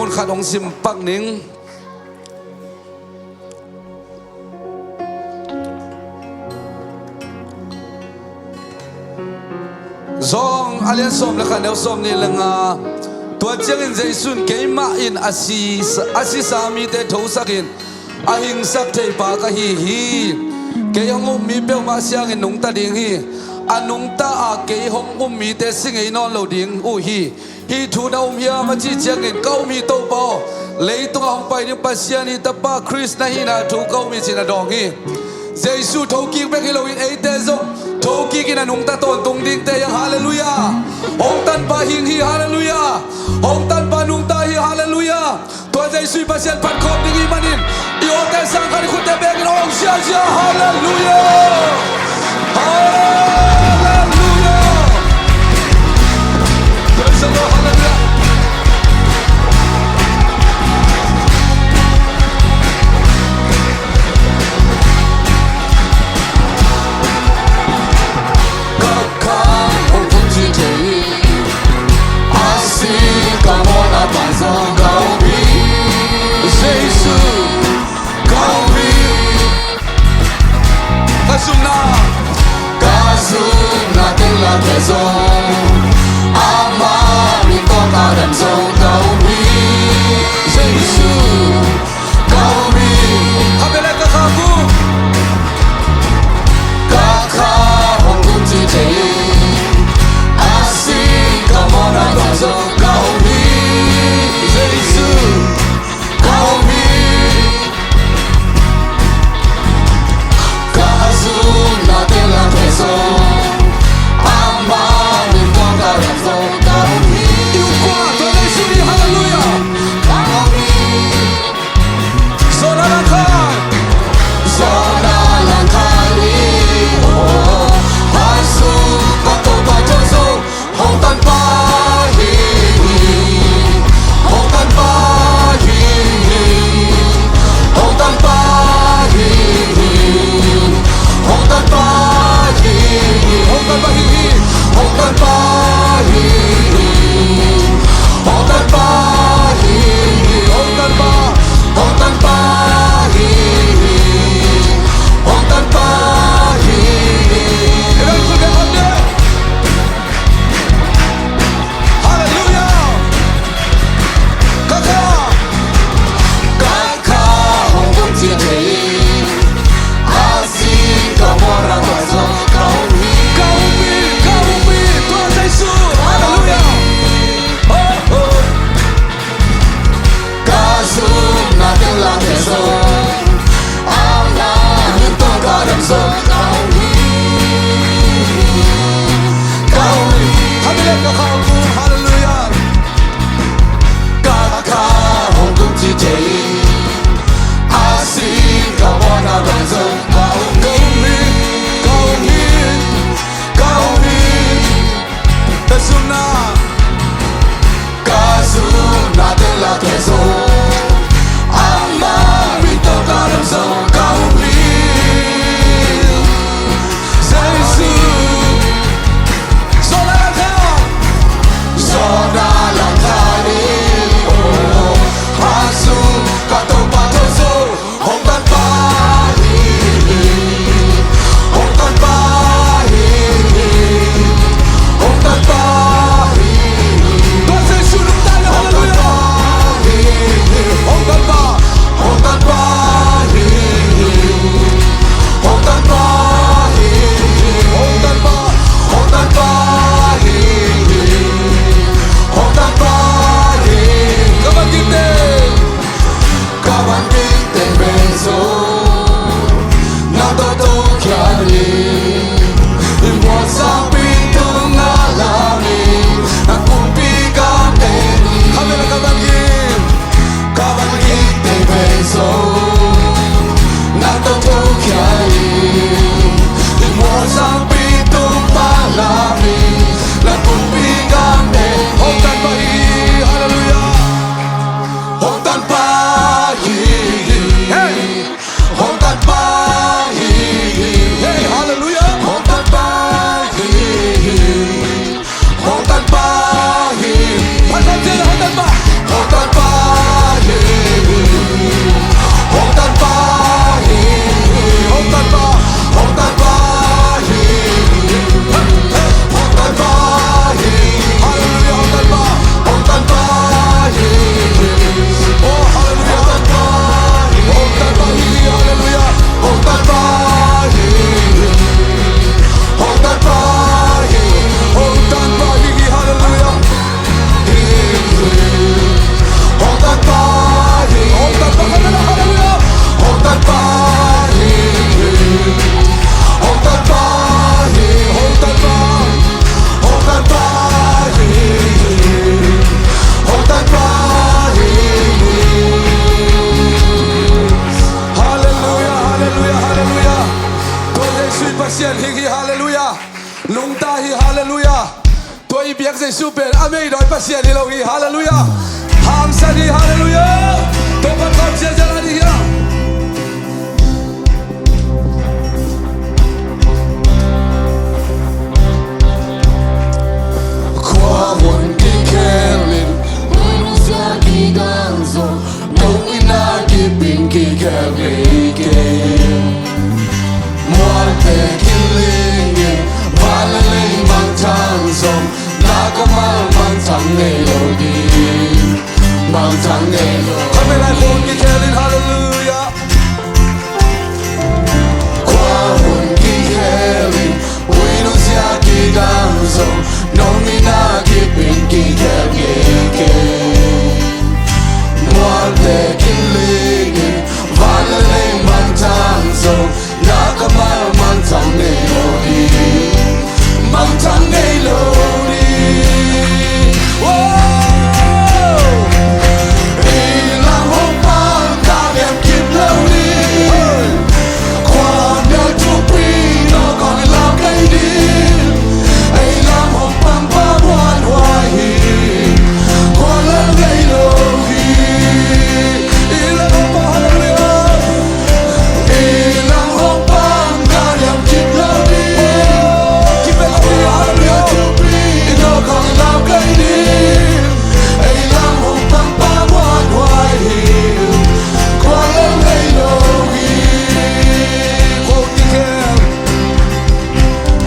งุนขัดองซิมปักนิงซองอาเลียนสมและขันเดวสมนี่ละงาตัวเจ้าอินใจสุนเกยมาอินอาศิสามีเตทูสักินอาหิงสักเทปากะฮีเกยงุมมีเปียวมาเสียงอินนุงตาดิงฮีอันนุงตาอาเกยหงอุมมีเตสิงไอนอนโลดิงอูฮีทูนาอุมเฮียมาจีเจียงอินเก้ามีโตปอเลยตรงไปนี่ปัสยานีตาปาคริสนะฮีนาทูเก้ามีจินาดองฮีเจสุทกิกเบกิโลอินเอเตซงทกิกินานุงตาตอนตรงดิ่งเตยังฮาเลลูยาองตันปาหิงฮีฮาเลลูยาองตันปานุงตาฮีฮาเลลูยาตัวเจสุปัสยานพันคอบดิ่งอีมันินอีโอเตสังคาริคุเตเบกิโลองเชียร์ฮาเลลูยาฮาเลลูยาเดินสโลฮาเลลูยาHãy subscribe cho kênh Ghiền Mì Gõ để không bỏ lỡ chắc sẽ super ame đói bác sĩ đi lâu hi hallelujah ham sa đi hallelujah tôi vẫn còn chia ra đi ha qua muôn kỳ kẹlin Buenos Aires danzo, nông ina kỳ pin kỳ kẹlin muarte killing valeling mang thang sông nagamal mang thang melody mang thang melody kami lại buồn kỳ kẹlin hallelujah qua muôn kỳ kẹlin Buenos Aires danzo nông ina kỳ pin kỳ kẹlin muarte killing valeling mang thang sông nagamal mang thang melody mang thang melody ilang hopang kalian keep loading qua nhớ tupi nó còn làm cái đi ilang hopang ba buồn hoài qua lần ngày lối ilang hopang hallelujah ilang hopang kalian keep loading keep loading hallelujah nó còn làm cái đi ilang hopang ba buồn hoài qua lần ngày lối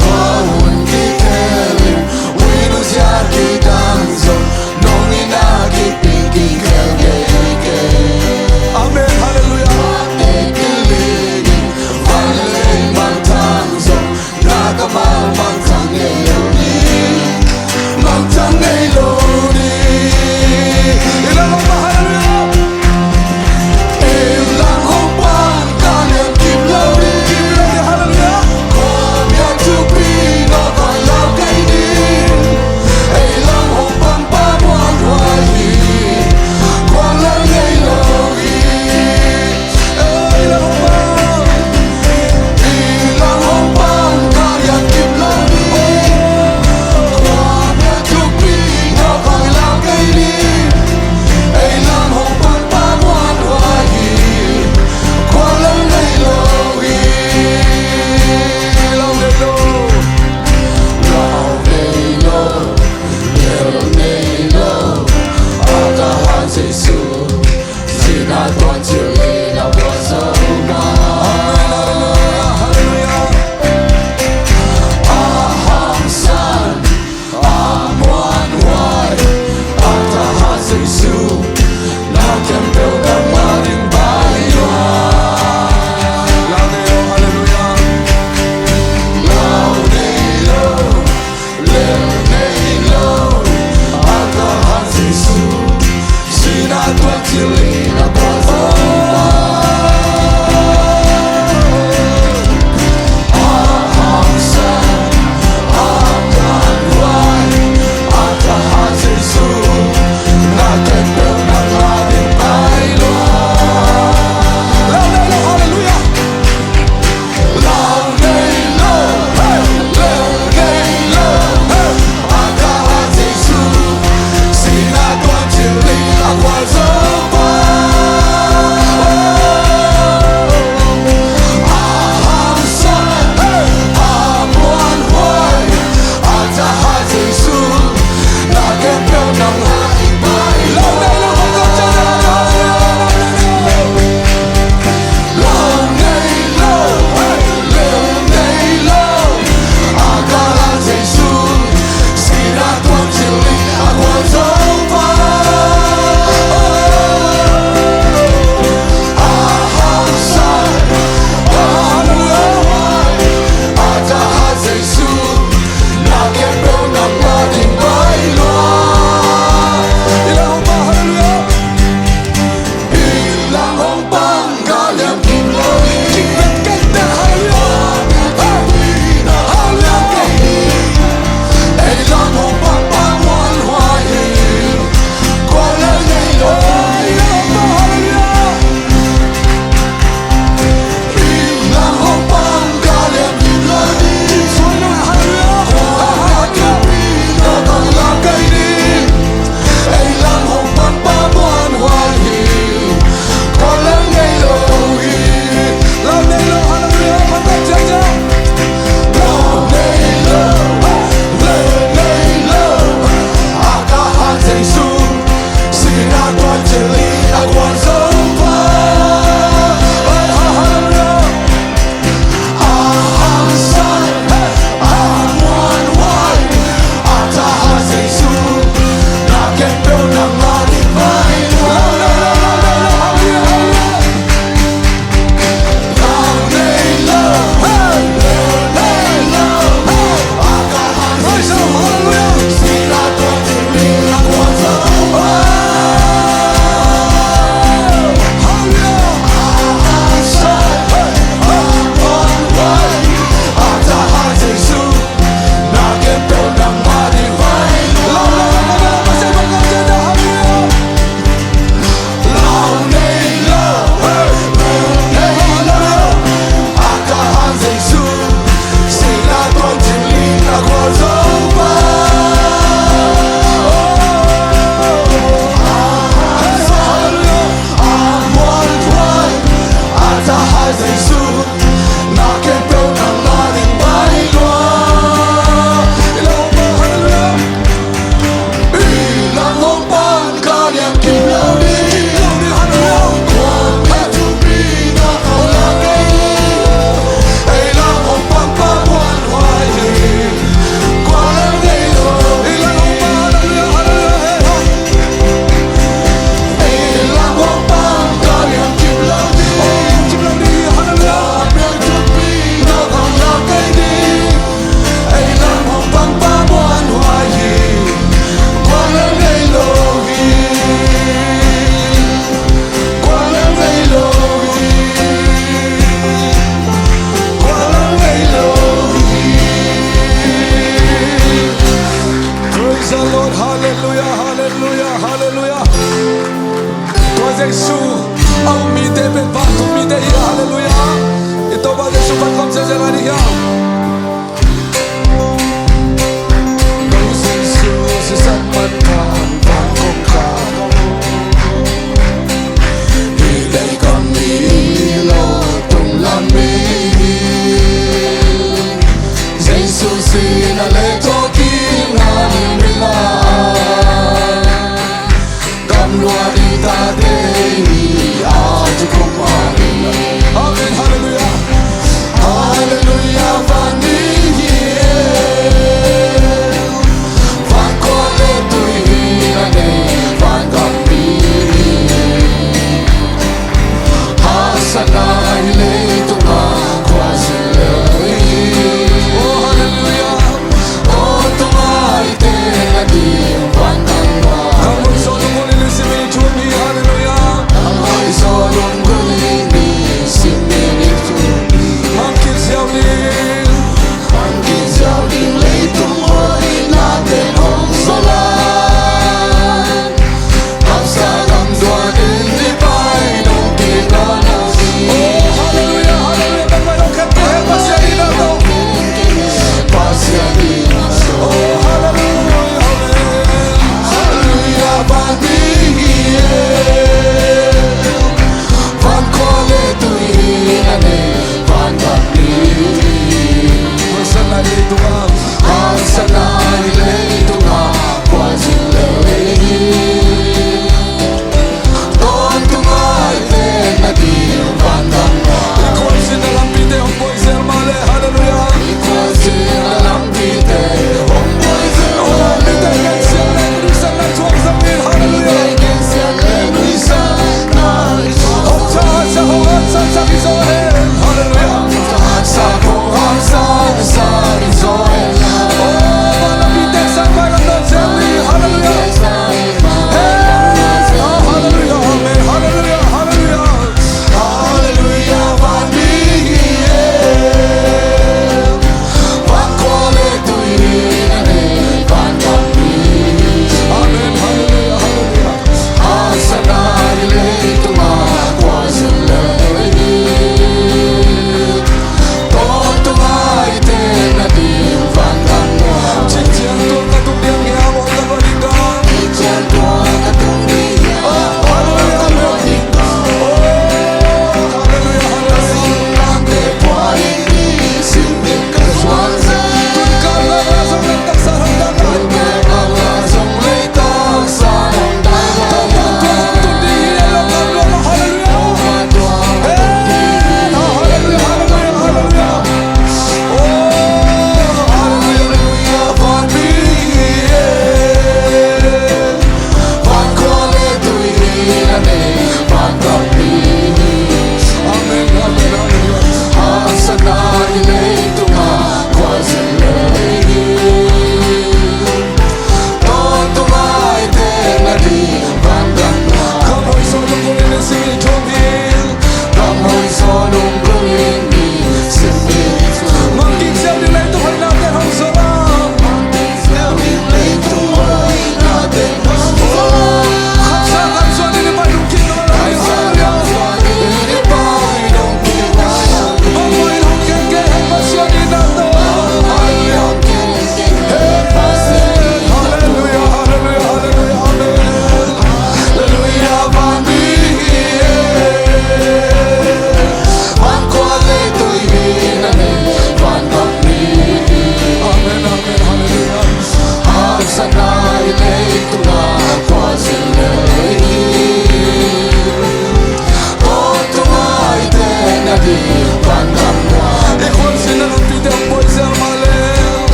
qua un kikelin Buenos Aires danzo non inagi pinki kelgeke amen hallelujah ekelin valele mantanzo nagamal mantang eloni mantang eloni ilang hallelujah ilang hopang kalian keep loading hallelujah kom yang tupi nó còn làm cái đi ilang hopang ba buồn hoài qua lần ngày lối ilang hopang kalian keep loading kom yang tupi nó còn làm cái đi ilang hopang ba buồn hoài qua lần ngày lối lâu ngày lối lâu ngày lối lâu ngày lối Ata han Giêsu xin hãy toàn chịu đi nào qua sâu mà aham san amuan hoài Ata han Giêsu na kem bel na maring bayo lao neo hallelujah lao neo Ata han Giêsu xin hãy toàn chịu đi nào qua sâu mà aham san amuan hoài Ata han Giêsu na kem bel na maring bayo lao neo hallelujah lao neo hey lao neo hey Ata han Giêsu xin hãy toàn chịu đi nào qua sâu mà con chân lý là nguồn sống phai. Hallelujah. Ang san, ang muôn hoài, ang tahan Giêsu, na kết biểu nằm mà đi vai luôn. Lòng này lâu, ang tahan Giêsu, xin là con chân lý là nguồn sống phai. Ang san, ang muôn hoài, ang tahan Giêsu, na kết biểu nằm mà đi vai luôn. Lòng này lâu, ang tahan Giêsu, xin là con chân lý là nguồn sống phai. Ang muôn hoài, ang tahan Giêsu, na kết biểu nằm mà đi vai luôn. Ilang hong pan kanyang kinlawi. Huwag matubig na kalagay. Ilang hong pagpabuhay. Walang ngayon. Ilang hong pan kanyang kinlawi. Huwag matubig na kalagay. Ilang hong pagpabuhay. Walang Elohi, walang Elohi, walang Elohi. Praise the Lord, hallelujah, hallelujah, hallelujah. Tuhan Yesus, ang umide berbatu umide ya, hallelujah. Ito ba Yesus pagkom sa jangan dia. Kau Yesus sesat pagkom ka. Hilay kami lotong lamig. Jesus sinaleto kinanilan. Kamluan itade ato kumari.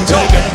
Take it,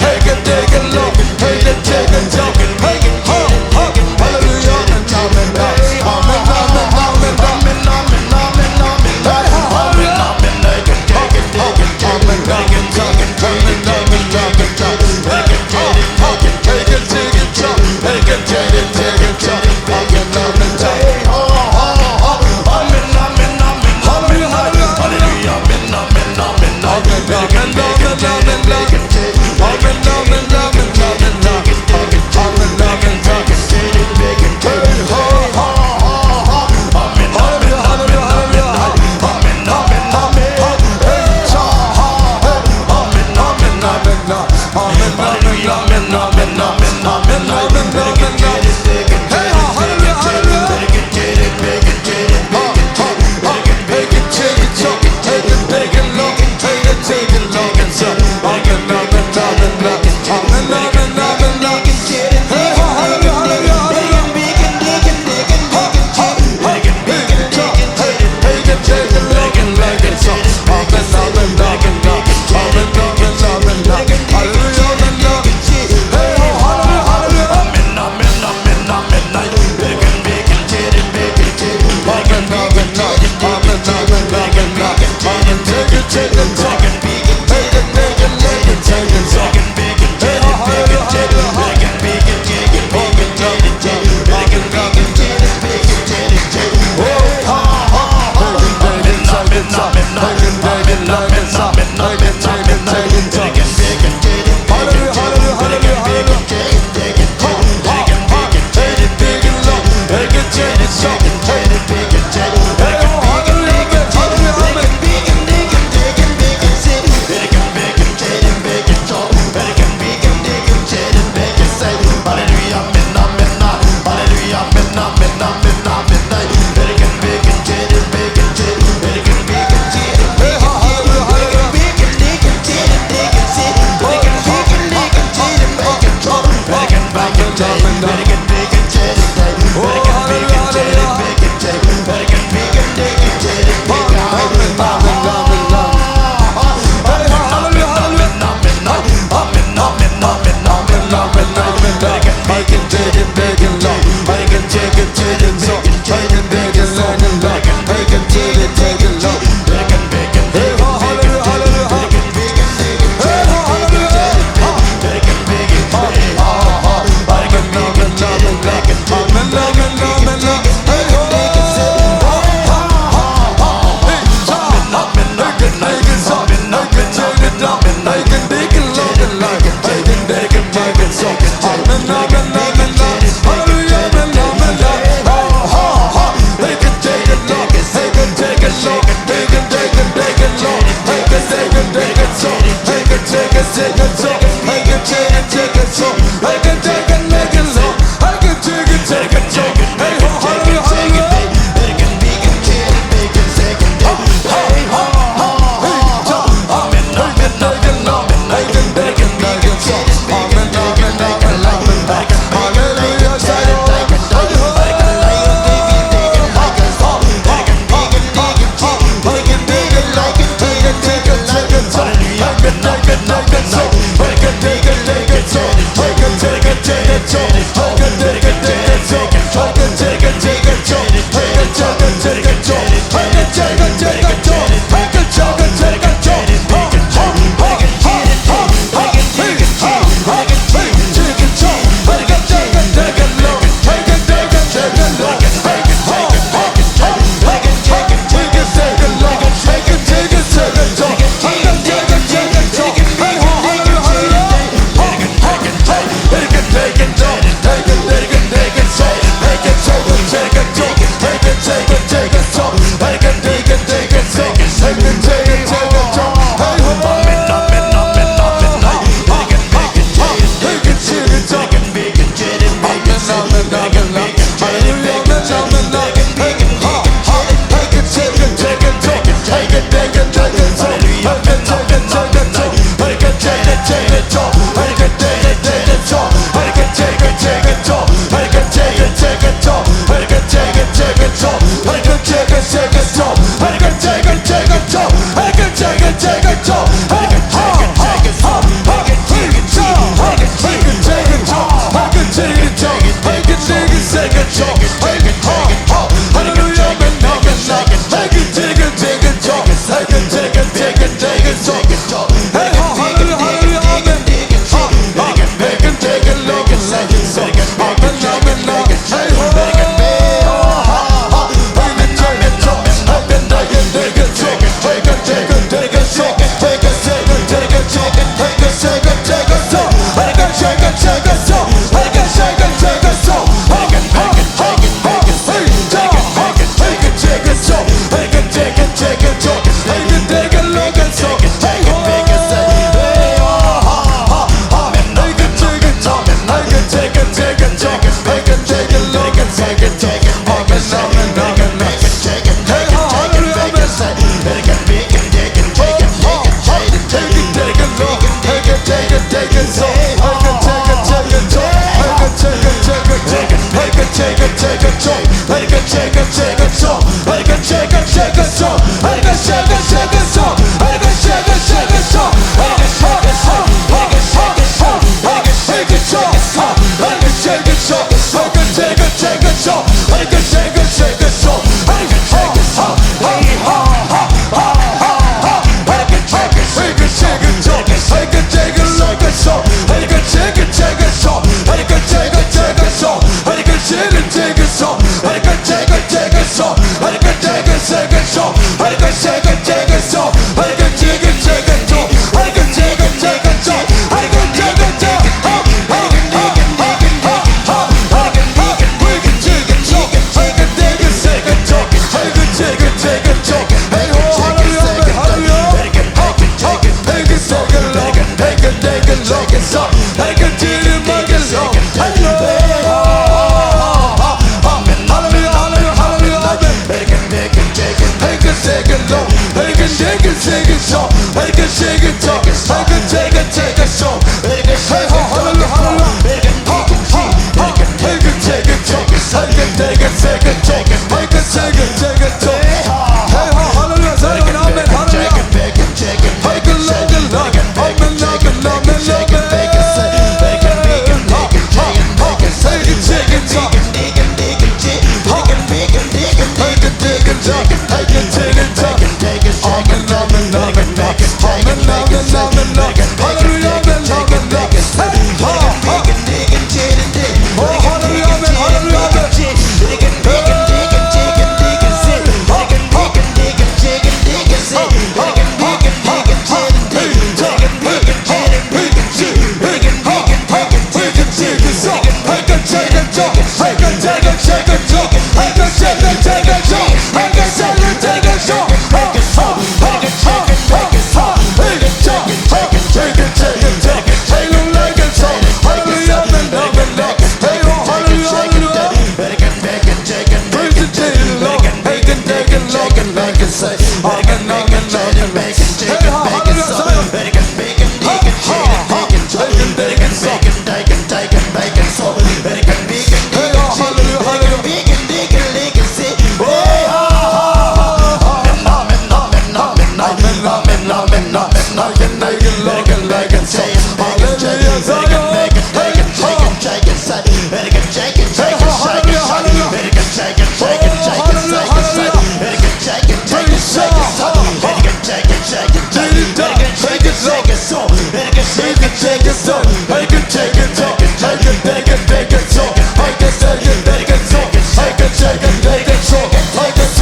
so. I can take it so. I can take it so. I can take it so. I can take it so. I can take it so. I can take it so.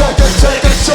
I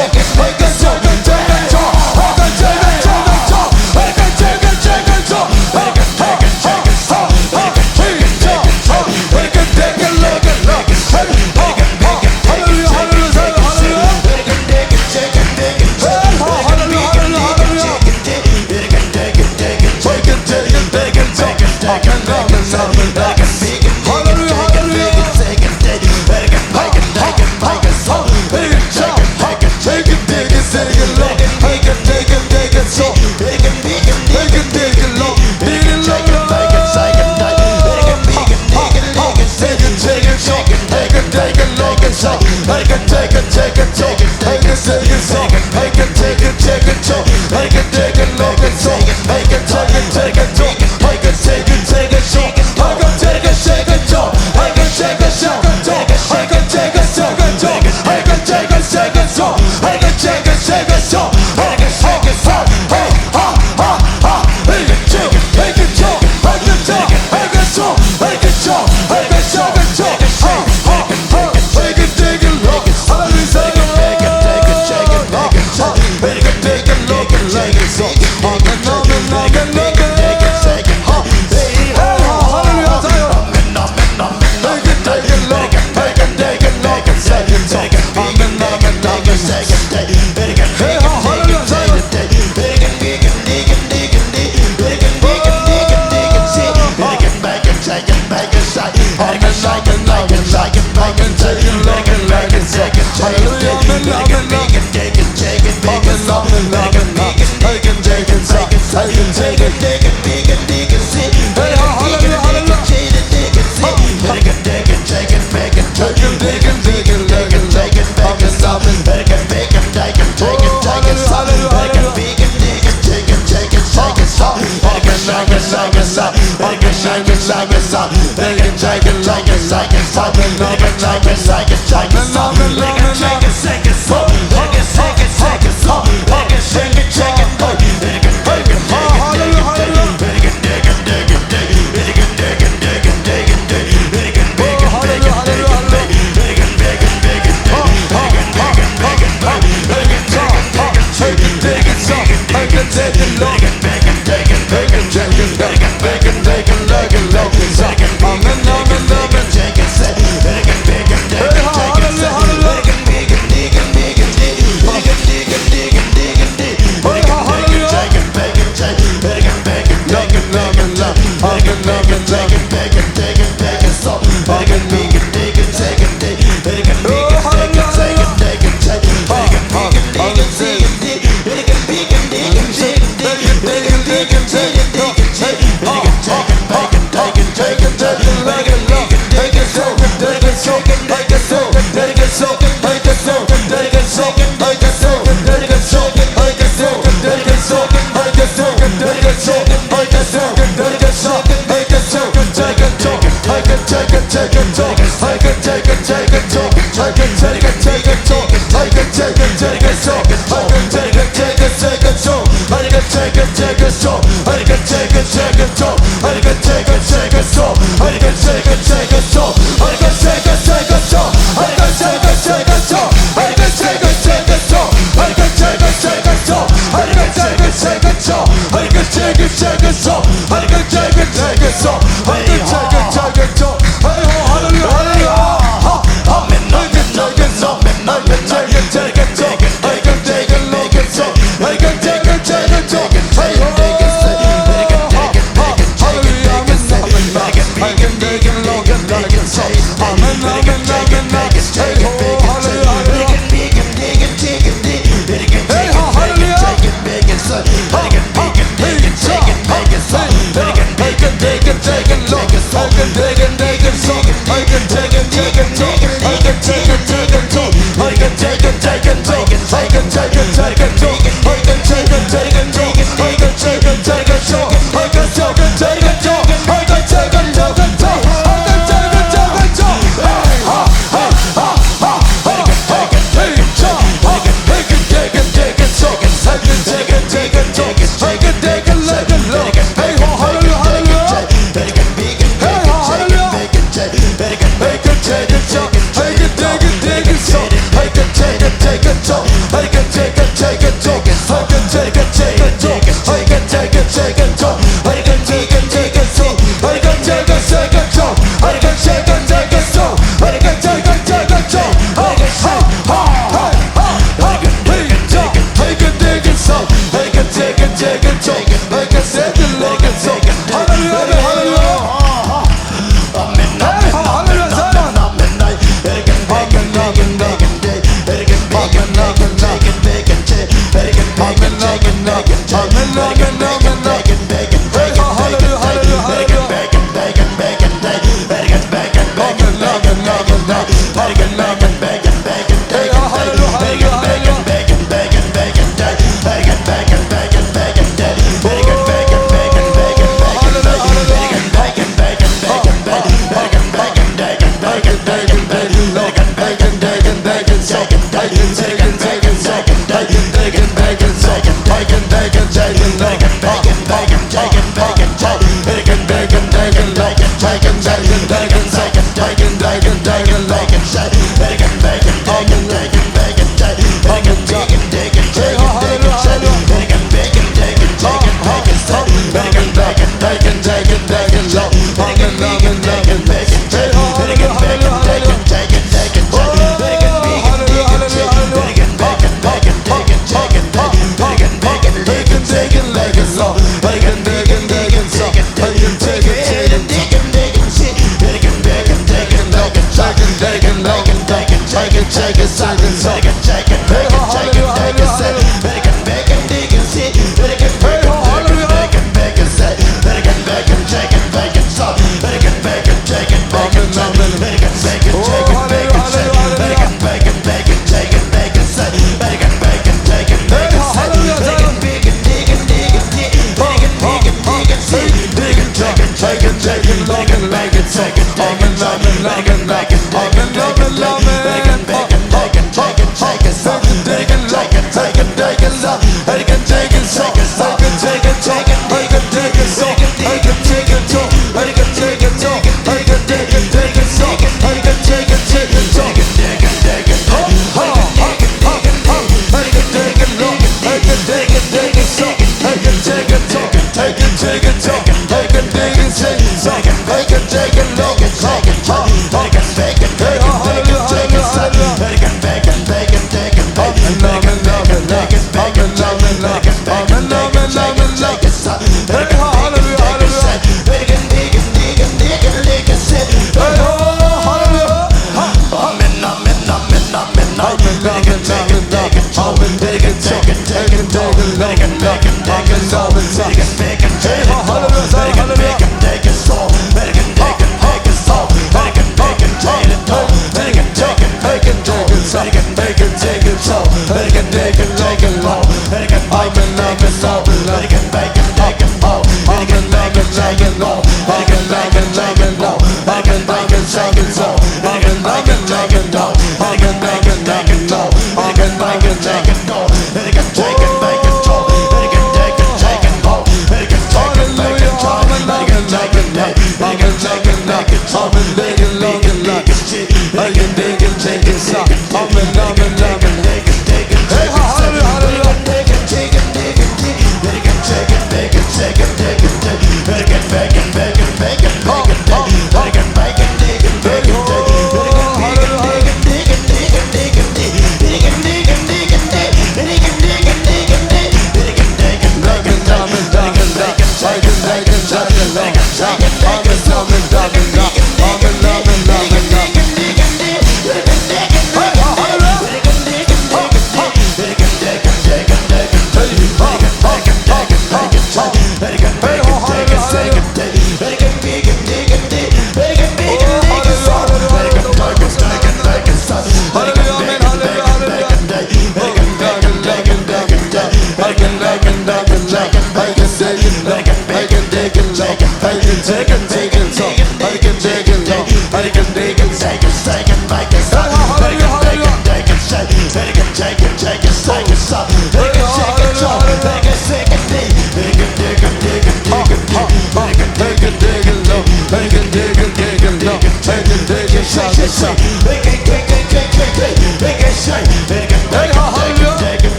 can take it so. I can take it so. I can take it so. I can take it so. I can take it so. I can take it like it like it. Hallelujah, hallelujah, hallelujah. I can take it, take it, take it. Hallelujah, hallelujah, hallelujah. I can take it, take it, take it, take it, take it, take it, take it, take it, take it. Hallelujah, hallelujah. Take it, take it, take it, take it, take it, take it. So, take it, take it, take it, take it, take it, take it, low. I can take it, take it, so. Take it, take it, take it, take it, low. Take it, take it, take it, take it, take it. Take it, take it, take it, take it, take it, so. Take it, take it, low, and so. I can take it, take it, take it, take it, take it, so. I can take it, take it, so. I can take it, low, and so. I can take it, take it, so. I can take it, take it, so. I can take it, take it, so. I can take it, take it, so. I can take it, take it, so. I can take it, take it, so. I can take it, take it, so. I can take it, so. Hey, ha, ha, ha. I can take it, take it, so. I can take it, I can so. I can so. I can so. I can so. Ha, ha, ha. I can take it, look. Hallelujah. I can take it, take it, take it, take it, so. I can take it, look, and take it, so. I can take it, take it, take it, take it, take it. Ha, hey, ha, hallelujah. I can take it, look. I can take it, look, and take it, so. Amen, amen, amen. Hey, ha, hallelujah.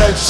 Hey,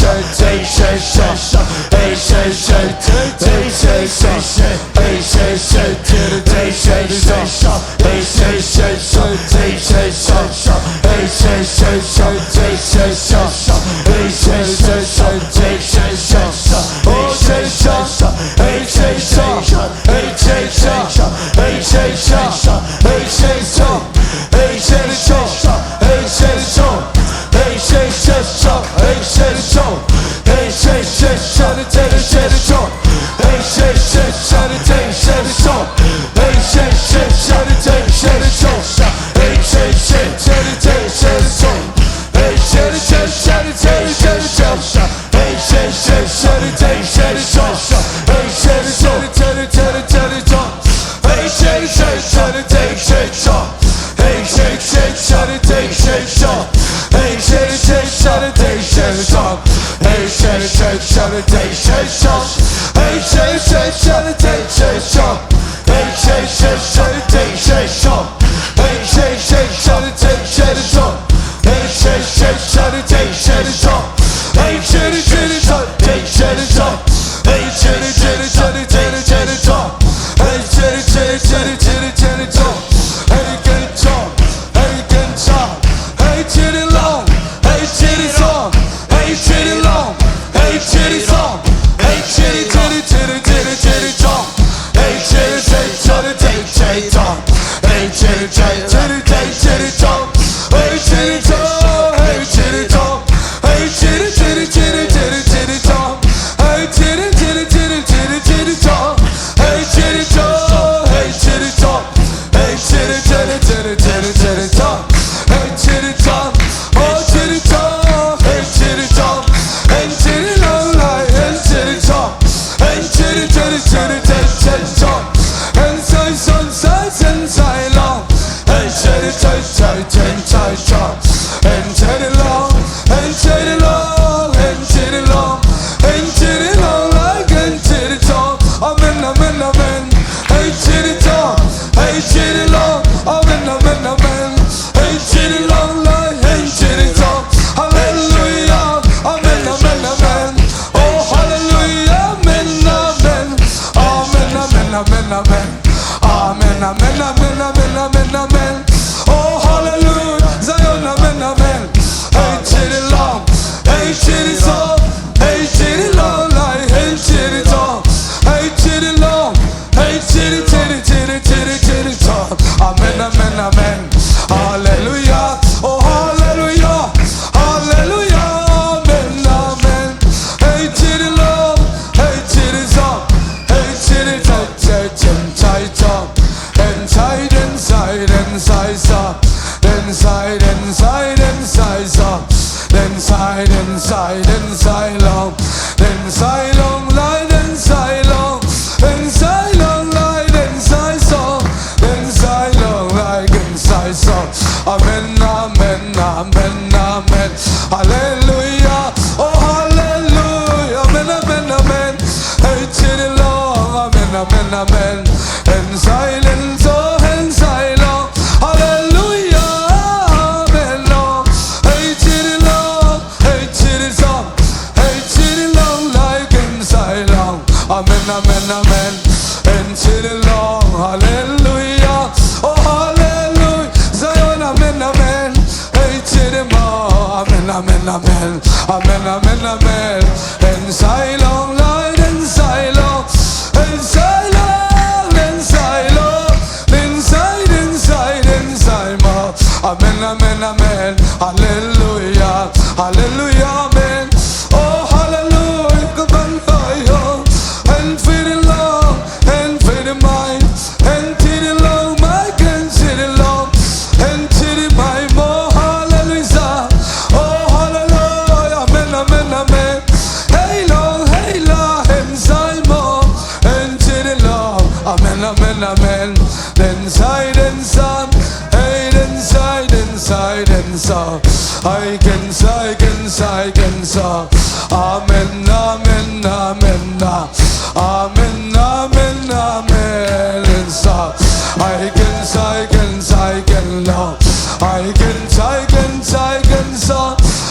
I can,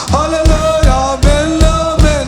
hallelujah, amen, amen.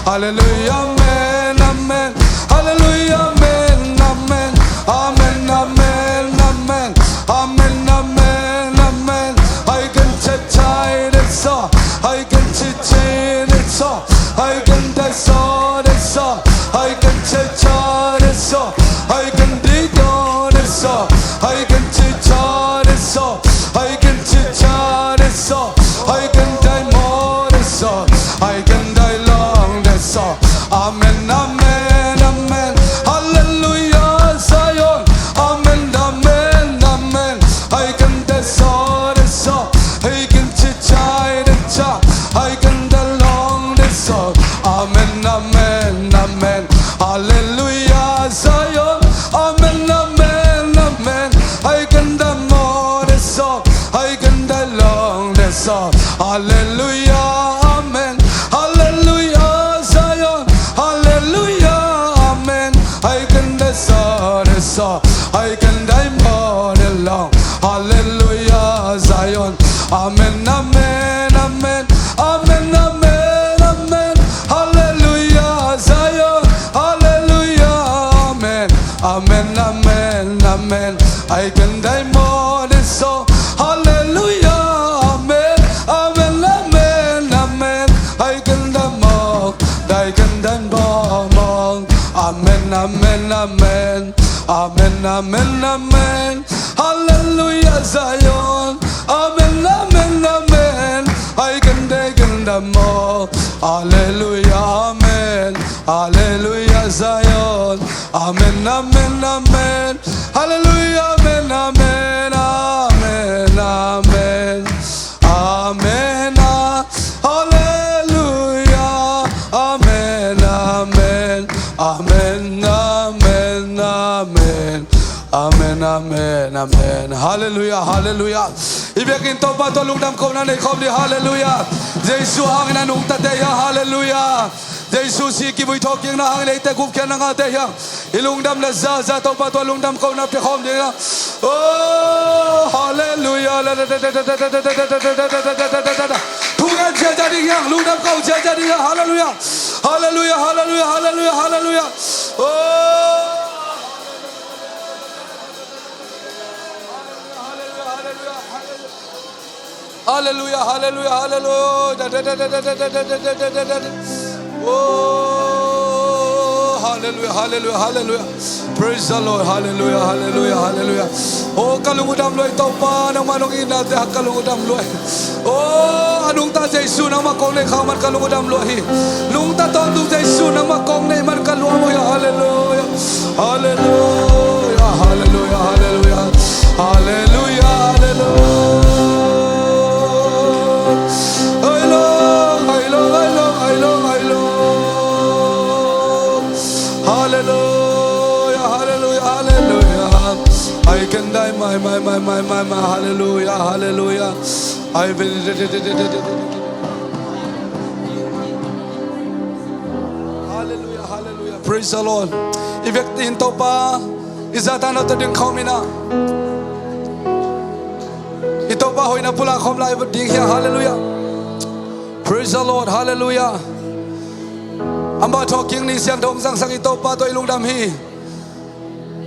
Hallelujah, amen, amen. Hallelujah, amen, amen. Amen, amen, amen. Amen, amen, amen. I can take it so. I can take it so. I can take it so. I can take it so. I can dig on it so. I can take it so. I can take it so. I can die more it so. I can die long it so. Amen, amen, amen. Hallelujah, Zion. Amen, amen, amen. I can die so it so. I can take it so. I can die long it so. Amen, amen, amen. Hallelujah, Zion. Amen, amen, amen. I can die more it so. I can die long it so. Hallelujah, amen. Hallelujah, Zion. Hallelujah, amen. I can die so it so. I can die more than long. Hallelujah, Zion. Amen, amen, amen. Amen, amen, amen. Hallelujah, Zion. Hallelujah, amen. Amen, amen, amen. I can die more than so. Hallelujah, amen. Amen, amen, amen. I can die more. I can die more. Amen, amen, amen. Amen, amen, amen. Hallelujah, Zion. Amen, amen, amen. I can die more. Hallelujah, amen. Hallelujah, Zion. Amen, amen, amen. Hallelujah, amen, amen, amen, amen. Amen, hallelujah. Amen, amen. Amen, amen, amen. Amen, amen, amen. Hallelujah, hallelujah. Ibiakin to pa to lungdam ko na kom di hallelujah. Jesu hang na nung tateya hallelujah. Jesu si ki vui thok yang na hang le te gup kyan nga te yang. Ilungdam na za to pa to lungdam ko na pe khom di na. Oh hallelujah. Tungan jaja di yang lungdam ko jaja di yang hallelujah. Hallelujah, hallelujah, hallelujah, hallelujah. Oh hallelujah, hallelujah, hallelujah. Oh, hallelujah, hallelujah, hallelujah. Praise the Lord, hallelujah, hallelujah, hallelujah. Oh, kalungudam loy topa nang manong ina te kalungudam loy. Oh, anong ta Jesu nang makong ne khaman kalungudam loy. Lung ta ton du Jesu nang makong ne man kaluwa mo ya hallelujah. Hallelujah, hallelujah, hallelujah. Hallelujah, hallelujah. Hallelujah, hallelujah, hallelujah. I can die, my, hallelujah, hallelujah. I will. Hallelujah, hallelujah. Praise the Lord. If you into pa, is that another thing coming up? Ito pa hoy na pula kom live ding here. Hallelujah. Praise the Lord, hallelujah. Amba talking ni siang thong sang sang ito pa to ilungdam hi.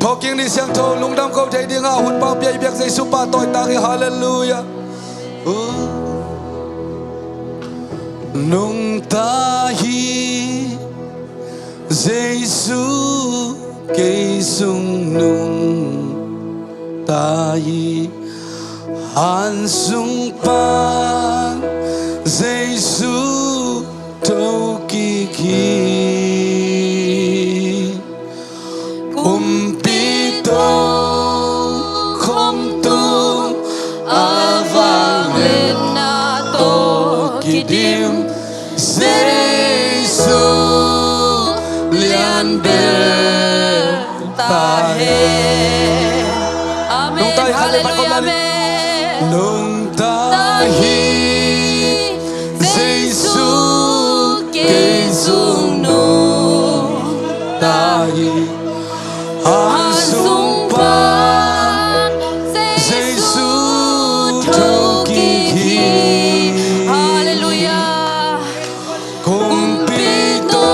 Talking ni siang thong lungdam ko thai ding a hun pa piai biak Jesu pa toy ta ki hallelujah. Nung ta hi Jesu ke sung nung ta hi han sung pan Jesu to ki kumpito kom tum avang na to kidim Jesu lian bel tahe. Amen, hallelujah, amen. Nung tahi Jesu ke sung nung tahi han sung pan Jesu to ki hallelujah kumpito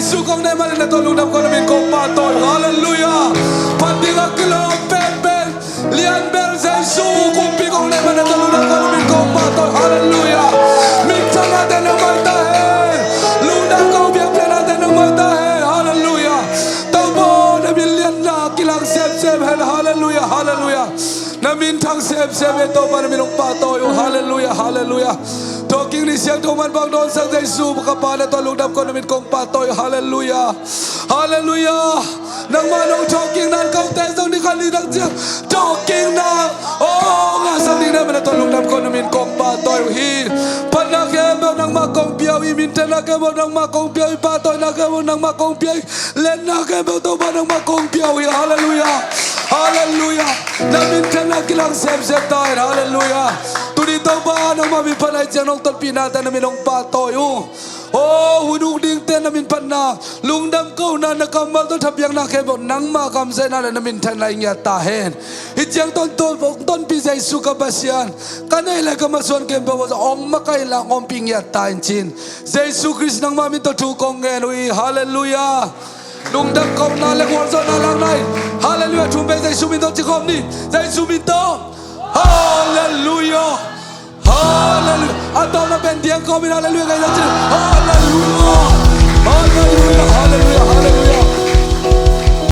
Giêsu con đem mà lên tôi lúc đâm con là mình cùng ba tôi hallelujah phần tiếng ác lo ben liên bên Giêsu cùng bị con đem mà lên tôi lúc đâm con là mình cùng ba tôi hallelujah mình chẳng ai tên nó mới ta hết lúc đâm con biết tên ai tên nó mới ta hết hallelujah tao bố để mình liên lạc kỹ năng xem hết hallelujah hallelujah na min thang xem hết tôi mà mình ông ba tôi hallelujah hallelujah Talking ni siang tuman bang don sang Jesu makapala to lugdam ko namin kong patoy hallelujah hallelujah nang manong talking nan kau te sang di kali nang siang talking na oh nga sang di naman to lugdam ko namin kong patoy hi panakemo nang makong piaw iminta nakemo nang makong piaw patoy nakemo nang makong piaw len nakemo to ba nang makong piaw hallelujah hallelujah namin tanakilang sem tayo hallelujah dito ba nang mabipanay siya nung talpinata namin ng patoy hunong ding ten namin pan na lungdam ko na nakamal to tabyang na kebo nang makamsay na namin tanay niya tahen ityang ton pisay suka basyan kanayla kamaswan kebo ong makailang omping ya tahin chin Jesu Christ nang mamin to tukong ngenui hallelujah lungdam ko na lagwar sa nalangnay hallelujah tumbay Jesu minto chikom ni Jesu minto hallelujah Hallelujah. Atau na bendiang kau min hallelujah kaya jadi.